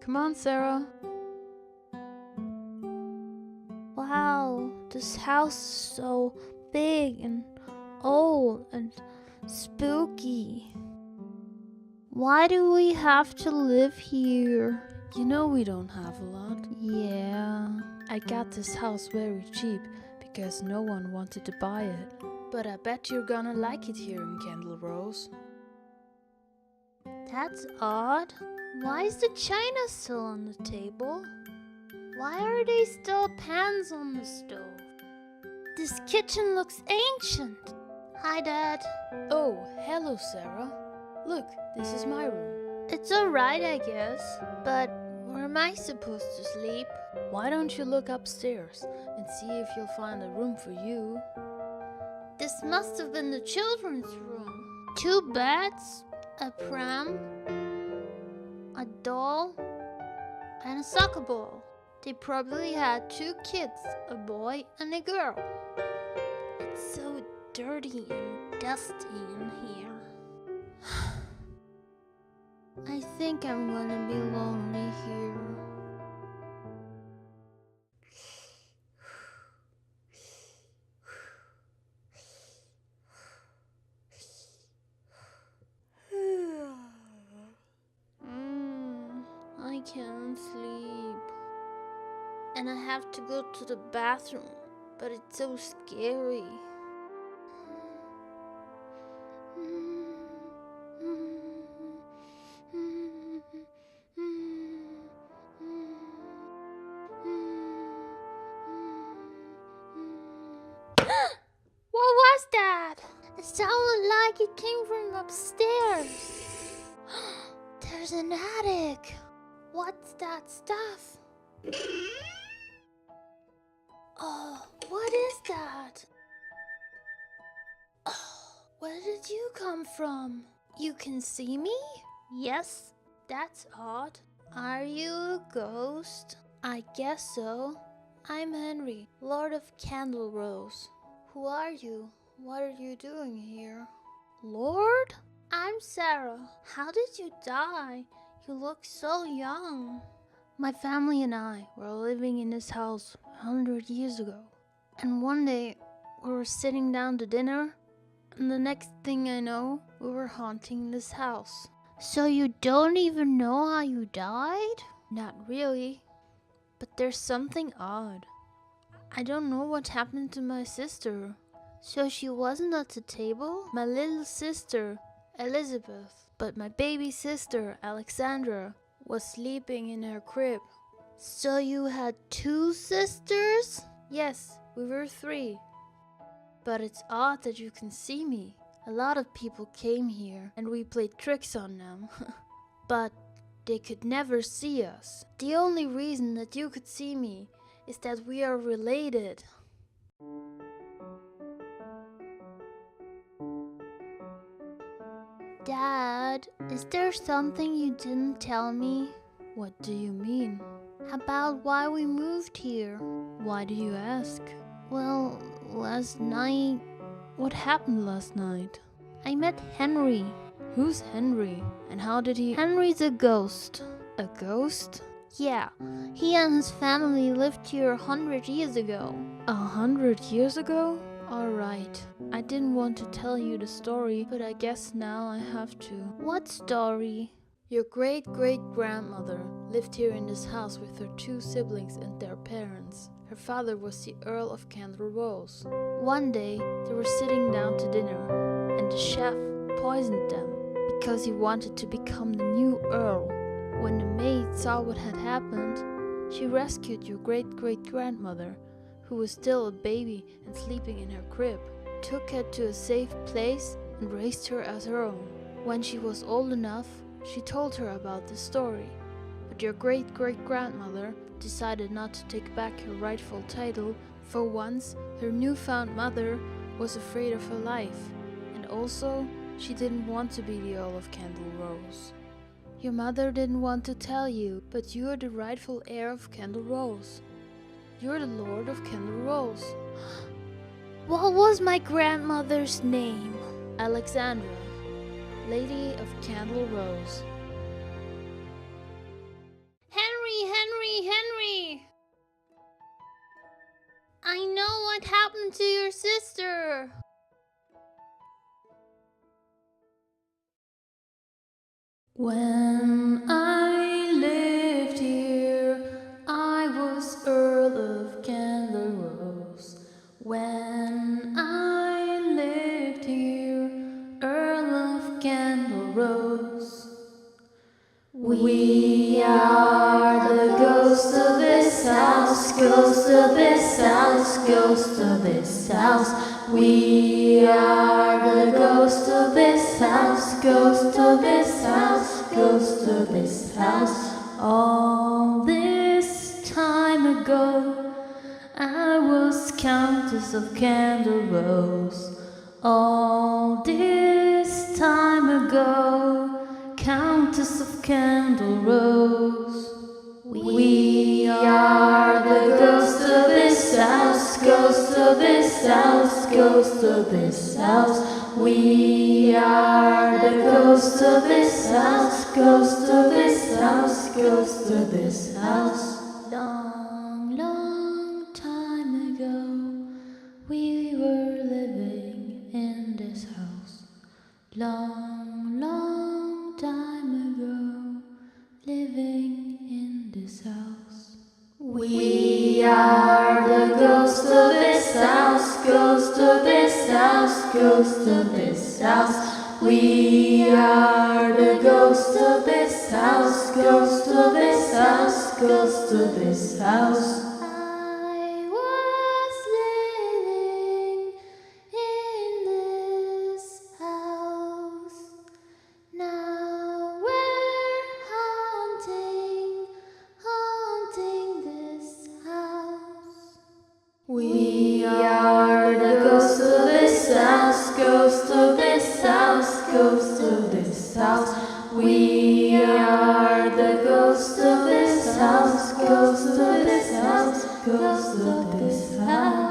Come on, Sarah. Wow, this house is so big and old and spooky. Why do we have to live here? You know we don't have a lot. Yeah. I got this house very cheap because no one wanted to buy it. But I bet you're gonna like it here in Candle Rose. That's odd. Why is the china still on the table? Why are there still pans on the stove? This kitchen looks ancient. Hi, Dad. Oh, hello, Sarah. Look, this is my room. It's alright, I guess. But where am I supposed to sleep? Why don't you look upstairs and see if you'll find a room for you? This must have been the children's room. 2 beds, a pram, a doll, and a soccer ball. They probably had 2 kids, a boy and a girl. It's so dirty and dusty in here. I think I'm gonna be lonely here. I can't sleep. And I have to go to the bathroom, but it's so scary. What was that? It sounded like it came from upstairs. There's an attic. What's that stuff? Oh, what is that? Oh, where did you come from? You can see me? Yes, that's odd. Are you a ghost? I guess so. I'm Henry, Lord of Candle Rose. Who are you? What are you doing here? Lord? I'm Sarah. How did you die? You look so young. My family and I were living in this house 100 years ago. And one day, we were sitting down to dinner, and the next thing I know, we were haunting this house. So you don't even know how you died? Not really. But there's something odd. I don't know what happened to my sister. So she wasn't at the table? My little sister, Elizabeth. But my baby sister, Alexandra, was sleeping in her crib. So you had 2 sisters? Yes, we were 3. But it's odd that you can see me. A lot of people came here and we played tricks on them. But they could never see us. The only reason that you could see me is that we are related. Dad, is there something you didn't tell me? What do you mean? About why we moved here. Why do you ask? Well, last night... What happened last night? I met Henry. Who's Henry? And how did he... Henry's a ghost. A ghost? Yeah, he and his family lived here 100 years ago. 100 years ago? Alright, I didn't want to tell you the story, but I guess now I have to. What story? Your great-great-grandmother lived here in this house with her 2 siblings and their parents. Her father was the Earl of Candle Rose. One day, they were sitting down to dinner, and the chef poisoned them because he wanted to become the new Earl. When the maid saw what had happened, she rescued your great-great-grandmother, who was still a baby and sleeping in her crib, took her to a safe place and raised her as her own. When she was old enough, she told her about the story, but your great-great-grandmother decided not to take back her rightful title. For once, her newfound mother was afraid of her life, and also, she didn't want to be the Earl of Candle Rose. Your mother didn't want to tell you, but you are the rightful heir of Candle Rose. You're the Lord of Candle Rose. What was my grandmother's name? Alexandra, Lady of Candle Rose. might happen to your sister. When I lived here, I was Earl of Candle Rose. When I lived here, Earl of Candle Rose. We are the ghost of this house, ghost of this house, ghost of this house. We are the ghost of this house, ghost of this house, ghost of this house. All this time ago, I was Countess of Candle Rose. All this time ago, Countess of Candle Rose. We are the ghost of this house, ghost of this house, ghost of this house. We are the ghost of this house, ghost of this house, ghost of this house. Long, long time ago, we were living in this house. Long, long time ago, living in this house. We are the ghost of this house, ghost of this house, ghost of this house. We are the ghost of this house, ghost of this house, ghost of this house. I was living in this house. Now we're haunting this house. We are the ghost of this house, ghost of this house, ghost of this house. We are the ghost of this house, ghost of this house, ghost of this house.